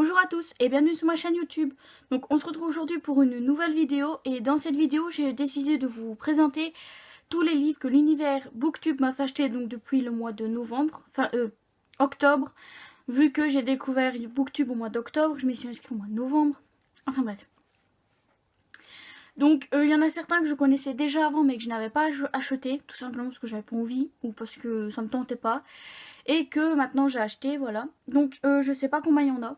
Bonjour à tous et bienvenue sur ma chaîne YouTube. Donc on se retrouve aujourd'hui pour une nouvelle vidéo et dans cette vidéo j'ai décidé de vous présenter tous les livres que l'univers Booktube m'a fait acheter donc depuis le mois de novembre, octobre. Vu que j'ai découvert Booktube au mois d'octobre, je m'y suis inscrite au mois de novembre. Enfin bref. Donc il y en a certains que je connaissais déjà avant mais que je n'avais pas acheté, tout simplement parce que j'avais pas envie ou parce que ça me tentait pas. Et que maintenant j'ai acheté, voilà. Donc je sais pas combien il y en a.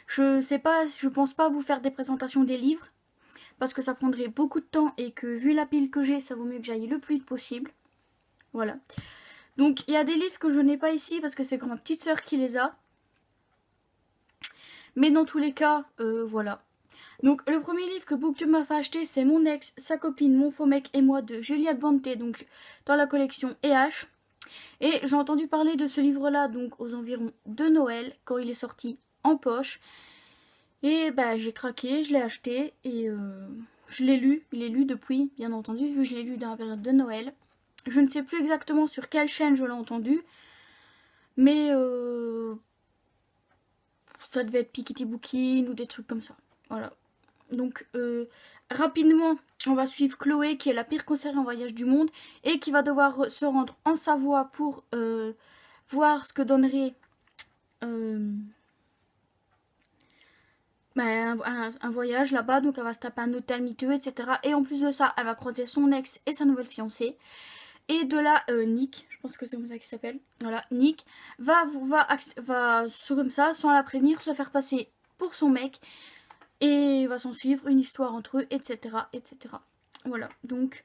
Je pense pas vous faire des présentations des livres parce que ça prendrait beaucoup de temps et que vu la pile que j'ai, ça vaut mieux que j'aille le plus vite possible. Voilà. Donc il y a des livres que je n'ai pas ici parce que c'est ma petite sœur qui les a. Mais dans tous les cas, voilà. Donc le premier livre que Booktube m'a fait acheter, c'est Mon ex, sa copine, mon faux mec et moi de Juliette Bante, donc dans la collection EH. Et j'ai entendu parler de ce livre-là donc aux environs de Noël quand il est sorti en poche. Et bah j'ai craqué, je l'ai acheté et je l'ai lu. Il est lu depuis, bien entendu, vu que je l'ai lu dans la période de Noël. Je ne sais plus exactement sur quelle chaîne je l'ai entendu, mais ça devait être Piketty Bookin ou des trucs comme ça. Voilà. Donc rapidement, on va suivre Chloé qui est la pire conseillère en voyage du monde et qui va devoir se rendre en Savoie pour voir ce que donnerait un voyage là-bas. Donc elle va se taper un hôtel miteux, etc. Et en plus de ça, elle va croiser son ex et sa nouvelle fiancée. Et de là, Nick, je pense que c'est comme ça qu'il s'appelle. Voilà, Nick va comme ça, sans la prévenir, se faire passer pour son mec. Et va s'en suivre une histoire entre eux, etc. etc. Voilà, donc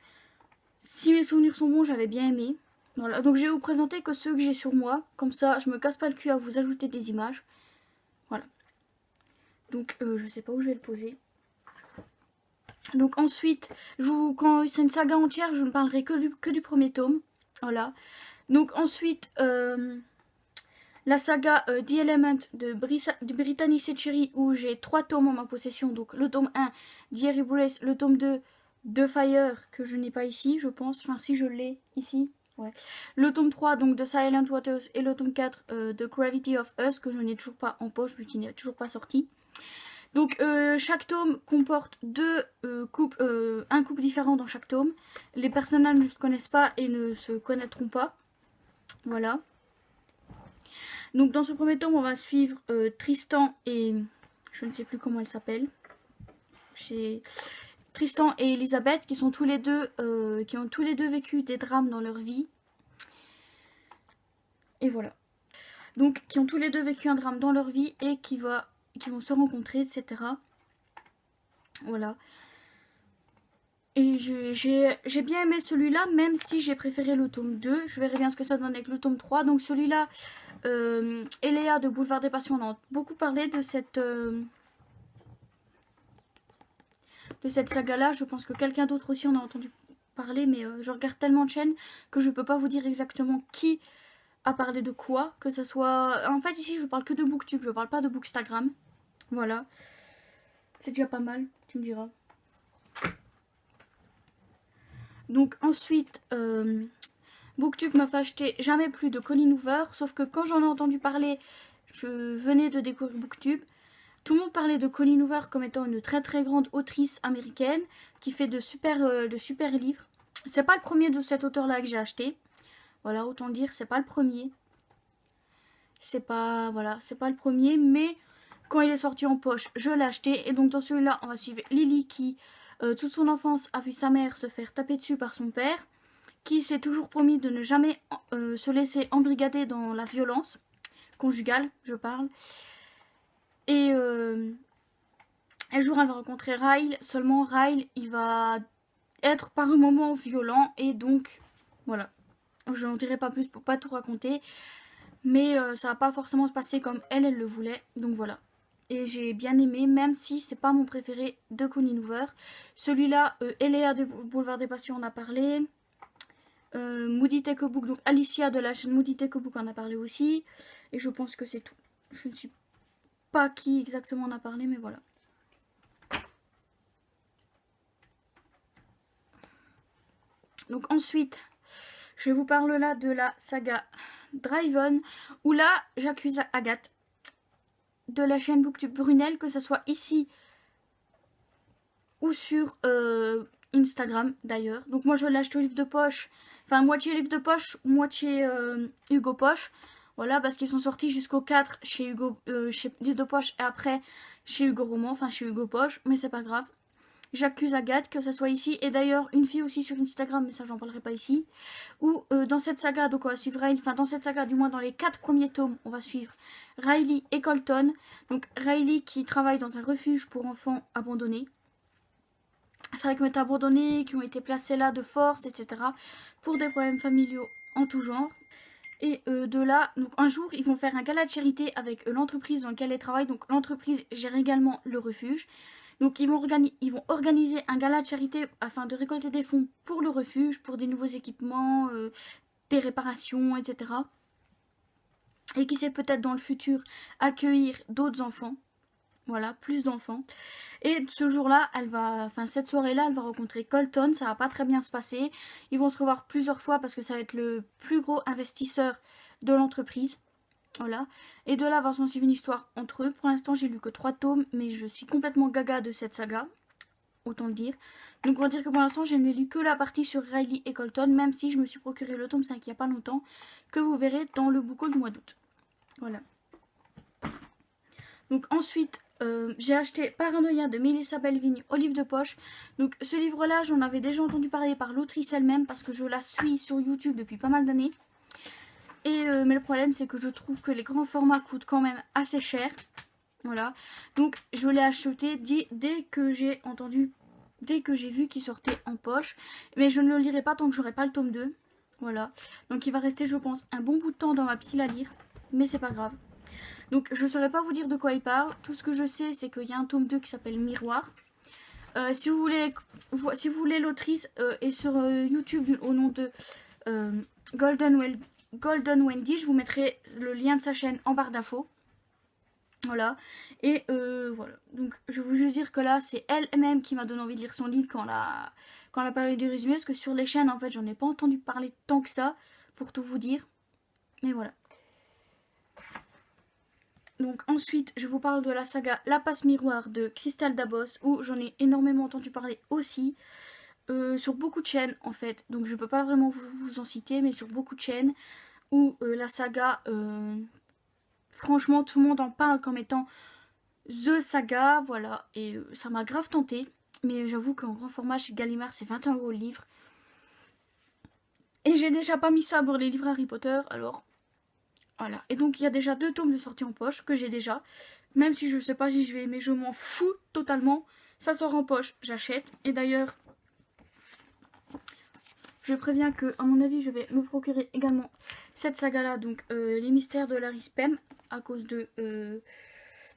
si mes souvenirs sont bons, j'avais bien aimé. Voilà, donc je vais vous présenter que ceux que j'ai sur moi. Comme ça, je me casse pas le cul à vous ajouter des images. Voilà. Donc je sais pas où je vais le poser. Donc ensuite, quand c'est une saga entière, je ne parlerai que du premier tome. Voilà. Donc ensuite, la saga The Element de Brittany Setcheri où j'ai 3 tomes en ma possession. Donc le tome 1, Diary Brace, le tome 2, The Fire, que je n'ai pas ici, je pense. Enfin, si je l'ai ici. Ouais. Le tome 3, donc de Silent Waters, et le tome 4, The Gravity of Us, que je n'ai toujours pas en poche, vu qu'il n'est toujours pas sorti. Donc chaque tome comporte un couple différent dans chaque tome. Les personnages ne se connaissent pas et ne se connaîtront pas. Voilà. Donc dans ce premier tome, on va suivre Tristan et... je ne sais plus comment elle s'appelle. Tristan et Elisabeth qui ont tous les deux vécu des drames dans leur vie. Et voilà. Donc qui ont tous les deux vécu un drame dans leur vie et qui vont se rencontrer, etc. Voilà. Et j'ai bien aimé celui-là, même si j'ai préféré le tome 2. Je verrai bien ce que ça donne avec le tome 3. Donc celui-là, Eléa de Boulevard des Passions, on a beaucoup parlé de cette saga-là. Je pense que quelqu'un d'autre aussi en a entendu parler, mais je regarde tellement de chaînes que je peux pas vous dire exactement qui a parlé de quoi. Que ce soit... En fait, ici, je parle que de Booktube, je parle pas de Bookstagram. Voilà. C'est déjà pas mal, tu me diras. Donc ensuite, Booktube m'a fait acheter Jamais plus de Colleen Hoover. Sauf que quand j'en ai entendu parler, je venais de découvrir Booktube. Tout le monde parlait de Colleen Hoover comme étant une très très grande autrice américaine qui fait de super livres. C'est pas le premier de cet auteur-là que j'ai acheté. Voilà, autant dire, c'est pas le premier. C'est pas le premier, mais quand il est sorti en poche, je l'ai acheté. Et donc dans celui-là, on va suivre Lily qui, toute son enfance, a vu sa mère se faire taper dessus par son père, qui s'est toujours promis de ne jamais se laisser embrigader dans la violence conjugale, je parle. Et un jour, elle va rencontrer Ryle. Seulement, Ryle, il va être par un moment violent. Et donc, voilà. Je n'en dirai pas plus pour pas tout raconter. Mais ça va pas forcément se passer comme elle le voulait. Donc voilà. Et j'ai bien aimé, même si c'est pas mon préféré de Colleen Hoover. Celui-là, Eléa de Boulevard des Passions en a parlé. Moody Take a Book, donc Alicia de la chaîne Moody Take a Book en a parlé aussi. Et je pense que c'est tout. Je ne sais pas qui exactement en a parlé, mais voilà. Donc ensuite, je vous parle là de la saga Drive On, où là, j'accuse Agathe. de la chaîne Booktube Brunel, que ce soit ici ou sur Instagram d'ailleurs. Donc moi je l'ai acheté au livre de poche, enfin moitié livre de poche, moitié Hugo Poche. Voilà, parce qu'ils sont sortis jusqu'au 4 chez Hugo, chez livre de poche et après chez Hugo Roman, enfin chez Hugo Poche, mais c'est pas grave. J'accuse Agathe que ça soit ici, et d'ailleurs une fille aussi sur Instagram, mais ça j'en parlerai pas ici. Ou dans cette saga, donc on va suivre Riley, enfin dans cette saga du moins dans les 4 premiers tomes, on va suivre Riley et Colton. Donc Riley qui travaille dans un refuge pour enfants abandonnés. Enfin qui ont été abandonnés, qui ont été placés là de force, etc. pour des problèmes familiaux en tout genre. Et de là, donc un jour, ils vont faire un gala de charité avec l'entreprise dans laquelle ils travaillent. Donc l'entreprise gère également le refuge. Donc ils vont organiser un gala de charité afin de récolter des fonds pour le refuge, pour des nouveaux équipements, des réparations, etc. Et qui sait peut-être dans le futur accueillir d'autres enfants. Voilà, plus d'enfants. Et ce jour-là, cette soirée-là, elle va rencontrer Colton. Ça va pas très bien se passer. Ils vont se revoir plusieurs fois parce que ça va être le plus gros investisseur de l'entreprise. Voilà. Et de là va s'en suivre une histoire entre eux. Pour l'instant, j'ai lu que 3 tomes, mais je suis complètement gaga de cette saga. Autant le dire. Donc on va dire que pour l'instant, je n'ai lu que la partie sur Riley et Colton, même si je me suis procuré le tome 5 il n'y a pas longtemps, que vous verrez dans le book haul du mois d'août. Voilà. Donc ensuite, j'ai acheté Paranoia de Melissa Belvigne au livre de poche. Donc ce livre-là, j'en avais déjà entendu parler par l'autrice elle-même parce que je la suis sur YouTube depuis pas mal d'années. Mais le problème, c'est que je trouve que les grands formats coûtent quand même assez cher. Voilà. Donc je l'ai acheté dès que j'ai vu qu'il sortait en poche. Mais je ne le lirai pas tant que j'aurai pas le tome 2. Voilà. Donc il va rester, je pense, un bon bout de temps dans ma pile à lire. Mais c'est pas grave. Donc je ne saurais pas vous dire de quoi il parle. Tout ce que je sais, c'est qu'il y a un tome 2 qui s'appelle Miroir. Si vous voulez l'autrice, est sur YouTube au nom de Golden Wendy. Je vous mettrai le lien de sa chaîne en barre d'infos. Voilà. Et voilà. Donc je veux juste dire que là, c'est elle-même qui m'a donné envie de lire son livre quand elle a parlé du résumé. Parce que sur les chaînes, en fait, j'en ai pas entendu parler tant que ça, pour tout vous dire. Mais voilà. Donc ensuite, je vous parle de la saga La Passe Miroir de Crystal Dabos, où j'en ai énormément entendu parler aussi, sur beaucoup de chaînes en fait. Donc je peux pas vraiment vous en citer, mais sur beaucoup de chaînes, où la saga, franchement tout le monde en parle comme étant The Saga, voilà. Et ça m'a grave tenté, mais j'avoue qu'en grand format chez Gallimard c'est 21 € le livre. Et j'ai déjà pas mis ça pour les livres Harry Potter, alors... Voilà, et donc il y a déjà 2 tomes de sortie en poche que j'ai déjà. Même si je sais pas si je vais aimer, je m'en fous totalement. Ça sort en poche, j'achète. Et d'ailleurs, je préviens que, à mon avis, je vais me procurer également cette saga-là. Donc les mystères de Larry Spem, à cause de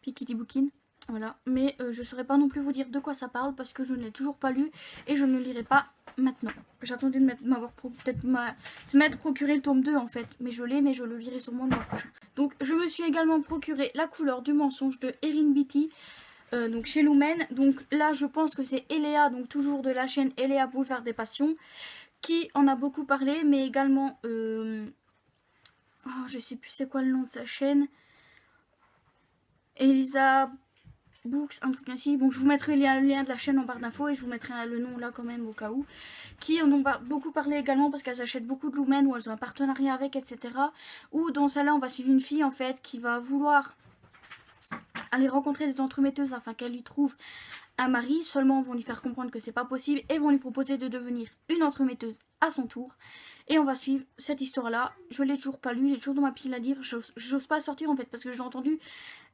Piketty Bookin. Voilà, mais je ne saurais pas non plus vous dire de quoi ça parle parce que je ne l'ai toujours pas lu et je ne le lirai pas maintenant. J'attendais de m'avoir procuré le tome 2 en fait, mais je l'ai, mais je le lirai sûrement le mois prochain. Donc je me suis également procuré La couleur du mensonge de Erin Beatty, donc chez Lumen. Donc là je pense que c'est Eléa, donc toujours de la chaîne Eléa Boulevard des Passions, qui en a beaucoup parlé, mais également, je sais plus c'est quoi le nom de sa chaîne, Elisa Books, un truc ainsi. Bon, je vous mettrai le lien de la chaîne en barre d'infos et je vous mettrai le nom là quand même au cas où. Qui en ont beaucoup parlé également parce qu'elles achètent beaucoup de Lumen ou elles ont un partenariat avec, etc. Ou dans celle-là, on va suivre une fille en fait qui va vouloir aller rencontrer des entremetteuses afin qu'elle lui trouve un mari. Seulement, vont lui faire comprendre que c'est pas possible et vont lui proposer de devenir une entremetteuse à son tour. Et on va suivre cette histoire-là. Je l'ai toujours pas lu, il est toujours dans ma pile à lire. J'ose pas sortir en fait parce que j'ai entendu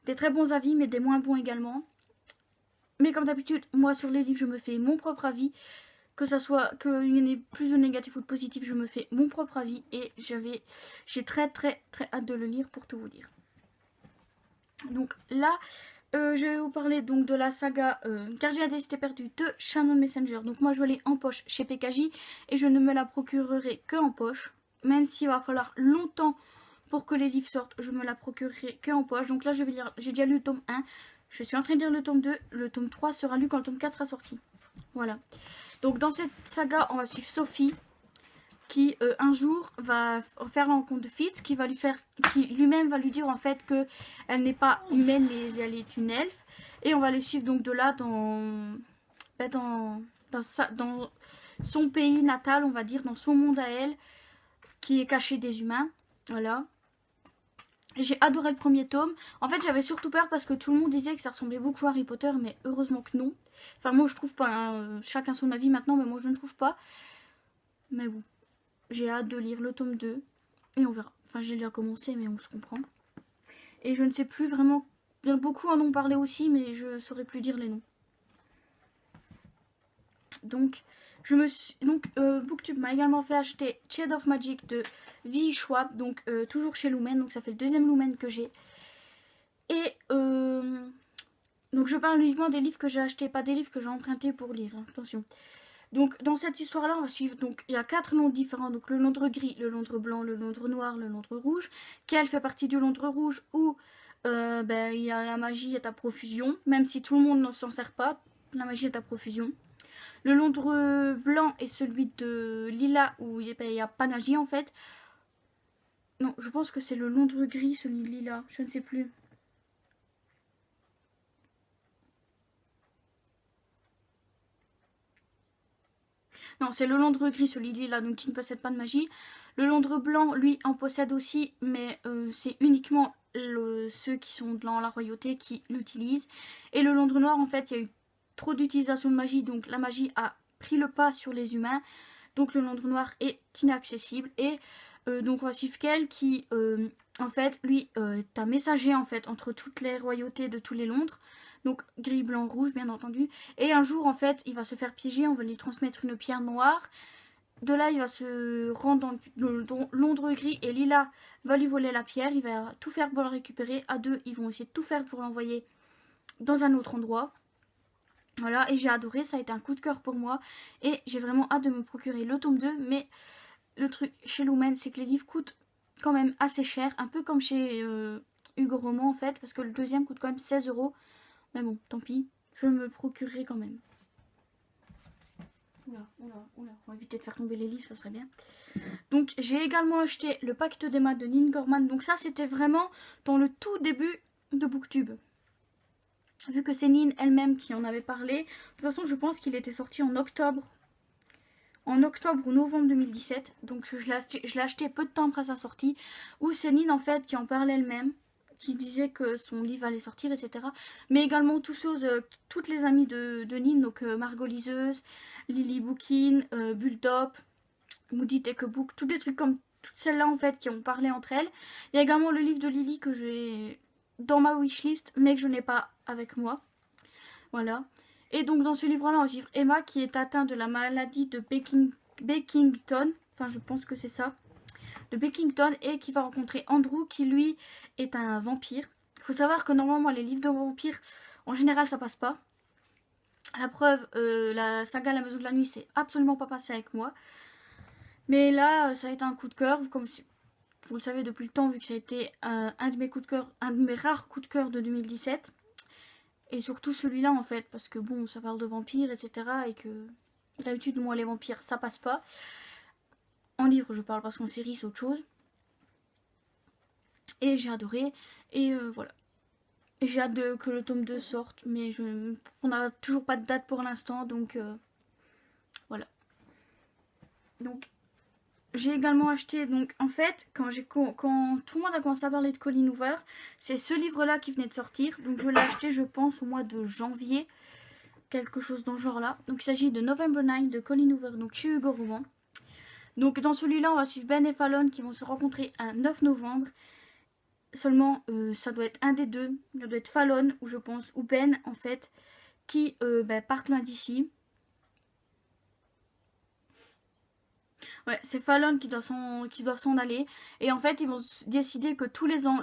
des très bons avis, mais des moins bons également. Mais comme d'habitude, moi sur les livres, je me fais mon propre avis. Que ça soit qu'il y en ait plus de négatif ou de positif, je me fais mon propre avis. Et j'ai très très très hâte de le lire pour tout vous dire. Donc là, je vais vous parler donc de la saga Gardien des Cités Perdues de Shannon Messenger. Donc moi je l'ai en poche chez PKJ et je ne me la procurerai que en poche. Même s'il va falloir longtemps pour que les livres sortent, je me la procurerai que en poche. Donc là je vais lire, j'ai déjà lu le tome 1, je suis en train de lire le tome 2, le tome 3 sera lu quand le tome 4 sera sorti. Voilà. Donc dans cette saga, on va suivre Sophie. qui un jour va faire la rencontre de Fitz, qui lui-même va lui dire en fait que elle n'est pas humaine mais elle est une elfe, et on va les suivre donc de là dans son pays natal, on va dire, dans son monde à elle, qui est caché des humains. Voilà. J'ai adoré le premier tome. En fait, j'avais surtout peur parce que tout le monde disait que ça ressemblait beaucoup à Harry Potter, mais heureusement que non. Enfin, moi, je trouve pas. Hein. Chacun son avis maintenant, mais moi, je ne trouve pas. Mais bon, j'ai hâte de lire le tome 2 et on verra. Enfin, j'ai déjà commencé, mais on se comprend. Et je ne sais plus vraiment. Beaucoup en ont parlé aussi, mais je ne saurais plus dire les noms. Donc, Booktube m'a également fait acheter Shade of Magic de V. Schwab, donc toujours chez Lumen, donc ça fait le deuxième Lumen que j'ai. Et donc je parle uniquement des livres que j'ai achetés, pas des livres que j'ai empruntés pour lire, hein, attention. Donc dans cette histoire-là, on va suivre, donc il y a 4 Londres différents, donc le Londres gris, le Londres blanc, le Londres noir, le Londres rouge. Quelle fait partie du Londres rouge où il y a la magie est à profusion, même si tout le monde ne s'en sert pas, la magie est à profusion. Le Londres blanc est celui de Lila où il n'y a pas de magie en fait. Non, je pense que c'est le Londres gris, celui de Lila, je ne sais plus. Non, c'est le Londres gris, celui de Lila, donc qui ne possède pas de magie. Le Londres blanc, lui, en possède aussi, mais c'est uniquement ceux qui sont dans la royauté qui l'utilisent. Et le Londres noir, en fait, il y a eu trop d'utilisation de magie, donc la magie a pris le pas sur les humains. Donc le Londres noir est inaccessible. Et donc on va suivre Kel qui, en fait, lui, est un messager, en fait, entre toutes les royautés de tous les Londres. Donc gris, blanc, rouge, bien entendu. Et un jour, en fait, il va se faire piéger, on va lui transmettre une pierre noire. De là, il va se rendre dans Londres gris et Lila va lui voler la pierre. Il va tout faire pour la récupérer. À deux, ils vont essayer de tout faire pour l'envoyer dans un autre endroit. Voilà, et j'ai adoré, ça a été un coup de cœur pour moi. Et j'ai vraiment hâte de me procurer le tome 2. Mais le truc chez Lumen, c'est que les livres coûtent quand même assez cher. Un peu comme chez Hugo Roman, en fait. Parce que le deuxième coûte quand même 16 €. Mais bon, tant pis, je me le procurerai quand même. Oula, on va éviter de faire tomber les livres, ça serait bien. Donc j'ai également acheté le Pacte des maths de Neil Gaiman. Donc ça, c'était vraiment dans le tout début de Booktube. Vu que c'est Nine elle-même qui en avait parlé. De toute façon, je pense qu'il était sorti en octobre. En octobre ou novembre 2017. Donc je l'ai acheté peu de temps après sa sortie. Où c'est Nine en fait qui en parlait elle-même. Qui disait que son livre allait sortir, etc. Mais également toutes les amies de Nine. Donc Margot Liseuse, Lily Bookin, Bulldop, Moody Take a Book. Tous des trucs comme toutes celles-là en fait qui ont parlé entre elles. Il y a également le livre de Lily que j'ai dans ma wishlist mais que je n'ai pas avec moi. Voilà. Et donc dans ce livre-là, on va suivre Emma qui est atteinte de la maladie de Beckington. Enfin, je pense que c'est ça. De Beckington et qui va rencontrer Andrew qui lui est un vampire. Il faut savoir que normalement les livres de vampires, en général, ça passe pas. La preuve, la saga La Maison de la Nuit, c'est absolument pas passé avec moi. Mais là, ça a été un coup de cœur, comme vous le savez depuis le temps, vu que ça a été un de mes coups de cœur, un de mes rares coups de cœur de 2017. Et surtout celui-là en fait, parce que bon, ça parle de vampires, etc. Et que d'habitude, moi, les vampires, ça passe pas. En livre, je parle, parce qu'en série, c'est autre chose. Et j'ai adoré. Et voilà. Et j'ai hâte que le tome 2 sorte. Mais on n'a toujours pas de date pour l'instant. Donc voilà. Donc j'ai également acheté. Donc en fait, quand tout le monde a commencé à parler de Colleen Hoover, c'est ce livre-là qui venait de sortir. Donc je l'ai acheté, je pense, au mois de janvier. Quelque chose dans ce genre-là. Donc il s'agit de November 9 de Colleen Hoover. Donc chez Hugo Roman. Donc dans celui-là, on va suivre Ben et Fallon qui vont se rencontrer un 9 novembre. Seulement, ça doit être un des deux. Ça doit être Fallon, ou je pense, ou Ben, en fait, qui partent loin d'ici. Ouais, c'est Fallon qui doit s'en aller. Et en fait, ils vont décider que tous les ans,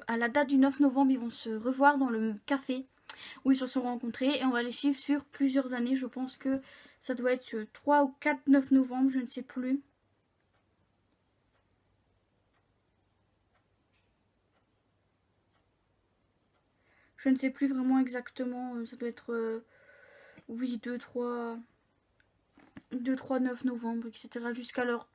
à la date du 9 novembre, ils vont se revoir dans le café où ils se sont rencontrés. Et on va les suivre sur plusieurs années. Je pense que ça doit être ce 3 ou 4 9 novembre, je ne sais plus. Je ne sais plus vraiment exactement. Ça doit être, oui, 2, 3, 9 novembre, etc. Jusqu'à leur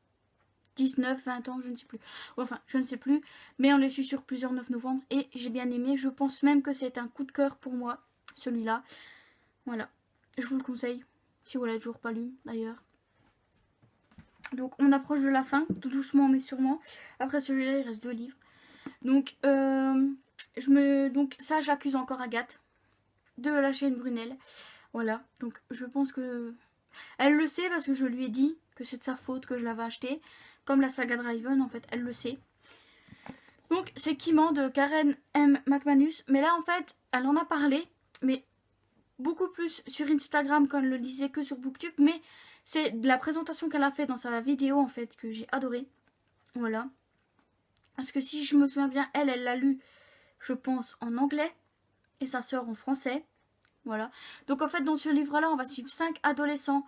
19, 20 ans, je ne sais plus. Enfin, je ne sais plus. Mais on les suit sur plusieurs 9 novembre et j'ai bien aimé. Je pense même que c'est un coup de cœur pour moi, celui-là. Voilà. Je vous le conseille, si vous l'avez toujours pas lu d'ailleurs. Donc on approche de la fin, tout doucement mais sûrement. Après celui-là, il reste 2 livres. Donc, donc ça, j'accuse encore Agathe de lâcher une Brunel. Voilà, donc je pense que elle le sait parce que je lui ai dit que c'est de sa faute que je l'avais acheté. Comme la saga Draven, en fait, elle le sait. Donc c'est Kiman de Karen M. McManus. Mais là, en fait, elle en a parlé, mais beaucoup plus sur Instagram quand elle le lisait que sur Booktube. Mais c'est de la présentation qu'elle a fait dans sa vidéo, en fait, que j'ai adoré. Voilà. Parce que si je me souviens bien, elle l'a lu, je pense, en anglais. Et sa sœur en français. Voilà. Donc en fait, dans ce livre-là, on va suivre 5 adolescents,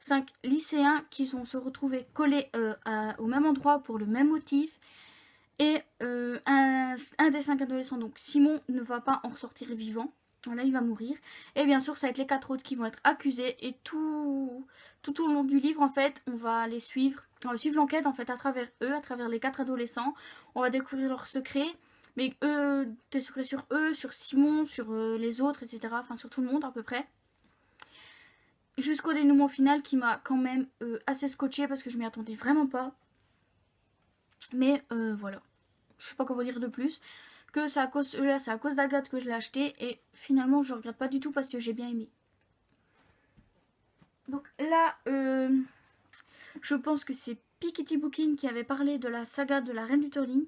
5 lycéens qui vont se retrouver collés au même endroit pour le même motif. Et un des 5 adolescents, donc Simon, ne va pas en ressortir vivant. Voilà, il va mourir. Et bien sûr, ça va être les 4 autres qui vont être accusés. Et tout au long du livre, en fait, on va les suivre. On va suivre l'enquête, en fait, à travers eux, à travers les 4 adolescents. On va découvrir leurs secrets. Mais des secrets sur eux, sur Simon, sur les autres, etc. Enfin, sur tout le monde, à peu près. Jusqu'au dénouement final qui m'a quand même assez scotché parce que je m'y attendais vraiment pas. Mais voilà. Je sais pas quoi vous dire de plus. Que c'est à cause d'Agathe que je l'ai acheté. Et finalement, je regrette pas du tout parce que j'ai bien aimé. Donc là, je pense que c'est Piketty Booking qui avait parlé de la saga de la Reine du Turling.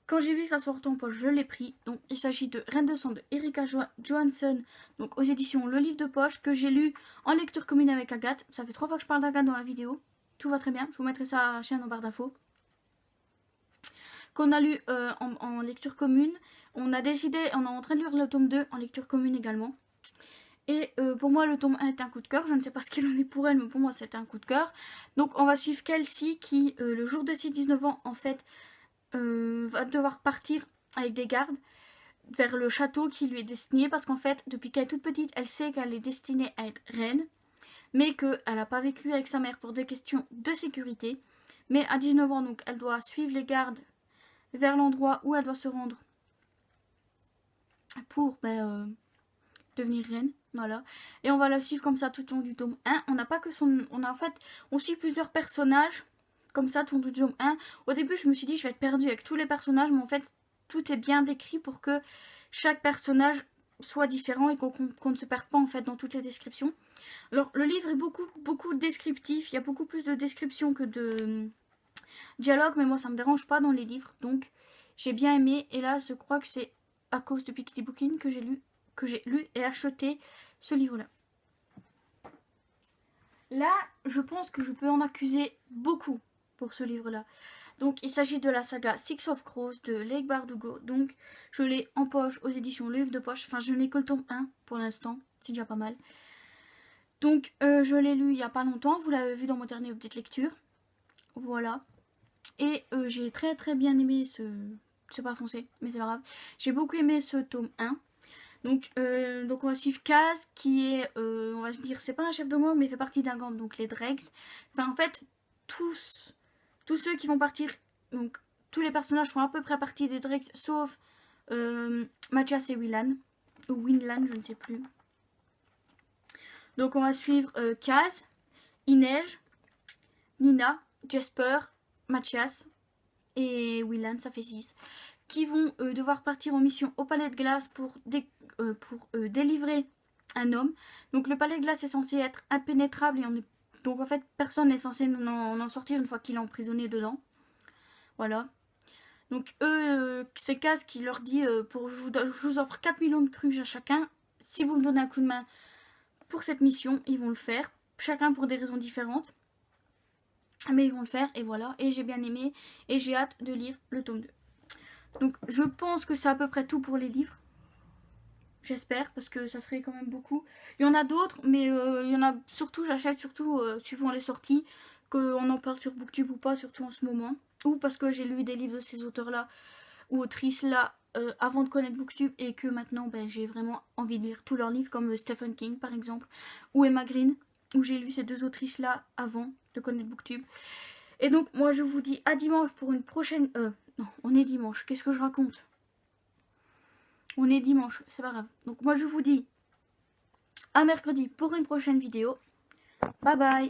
Quand j'ai vu que ça sortait en poche, je l'ai pris. Donc il s'agit de Reine de sang de Erika Johansson, donc aux éditions Le Livre de Poche, que j'ai lu en lecture commune avec Agathe. Ça fait 3 fois que je parle d'Agathe dans la vidéo. Tout va très bien. Je vous mettrai sa chaîne en barre d'infos. Qu'on a lu en lecture commune. On est en train de lire le tome 2 en lecture commune également. Et pour moi, le tome 1 est un coup de cœur. Je ne sais pas ce qu'il en est pour elle, mais pour moi, c'était un coup de cœur. Donc on va suivre Kelsey qui, le jour de ses 19 ans, en fait, va devoir partir avec des gardes vers le château qui lui est destiné parce qu'en fait, depuis qu'elle est toute petite, elle sait qu'elle est destinée à être reine, mais qu'elle n'a pas vécu avec sa mère pour des questions de sécurité. Mais à 19 ans, donc, elle doit suivre les gardes vers l'endroit où elle doit se rendre pour devenir reine. Voilà. Et on va la suivre comme ça tout au long du tome 1. On n'a pas que son... On suit plusieurs personnages comme ça tout au long du tome 1. Au début, je me suis dit, je vais être perdue avec tous les personnages, mais en fait, tout est bien décrit pour que chaque personnage soit différent et qu'on ne se perde pas en fait dans toutes les descriptions. Alors, le livre est beaucoup descriptif. Il y a beaucoup plus de descriptions que de dialogue, mais moi, ça me dérange pas dans les livres. Donc, j'ai bien aimé. Et là, je crois que c'est à cause de Piketty Booking que j'ai lu et acheté ce livre-là. Là, je pense que je peux en accuser beaucoup pour ce livre-là. Donc, il s'agit de la saga Six of Crows de Leigh Bardugo. Donc, je l'ai en poche aux éditions Le Livre de Poche. Enfin, je n'ai que le tome 1 pour l'instant. C'est déjà pas mal. Donc, je l'ai lu il n'y a pas longtemps. Vous l'avez vu dans mon dernier update lecture. Voilà. Et j'ai très bien aimé ce... C'est pas foncé, mais c'est pas grave. J'ai beaucoup aimé ce tome 1. Donc on va suivre Kaz qui est, on va se dire, c'est pas un chef de gang, mais il fait partie d'un gang, donc les Dregs. Enfin, en fait, tous ceux qui vont partir, donc tous les personnages font à peu près partie des Dregs, sauf Mathias et Winlan, ou Winlan, je ne sais plus. Donc on va suivre Kaz, Inej, Nina, Jesper, Mathias et Winlan, ça fait 6. Qui vont devoir partir en mission au Palais de Glace pour délivrer un homme. Donc le Palais de Glace est censé être impénétrable et donc en fait personne n'est censé en sortir une fois qu'il est emprisonné dedans. Voilà. Donc eux, c'est Kaz qui leur dit je vous offre 4 millions de cruches à chacun. Si vous me donnez un coup de main pour cette mission, ils vont le faire. Chacun pour des raisons différentes. Mais ils vont le faire et voilà. Et j'ai bien aimé et j'ai hâte de lire le tome 2. Donc je pense que c'est à peu près tout pour les livres. J'espère, parce que ça ferait quand même beaucoup. Il y en a d'autres, mais il y en a surtout, j'achète surtout suivant les sorties, qu'on en parle sur Booktube ou pas, surtout en ce moment. Ou parce que j'ai lu des livres de ces auteurs-là ou autrices-là avant de connaître Booktube et que maintenant j'ai vraiment envie de lire tous leurs livres, comme Stephen King par exemple, ou Emma Green, où j'ai lu ces 2 autrices-là avant de connaître Booktube. Et donc moi je vous dis à dimanche pour une prochaine... non, on est dimanche, qu'est-ce que je raconte? On est dimanche, c'est pas grave. Donc moi je vous dis à mercredi pour une prochaine vidéo. Bye bye.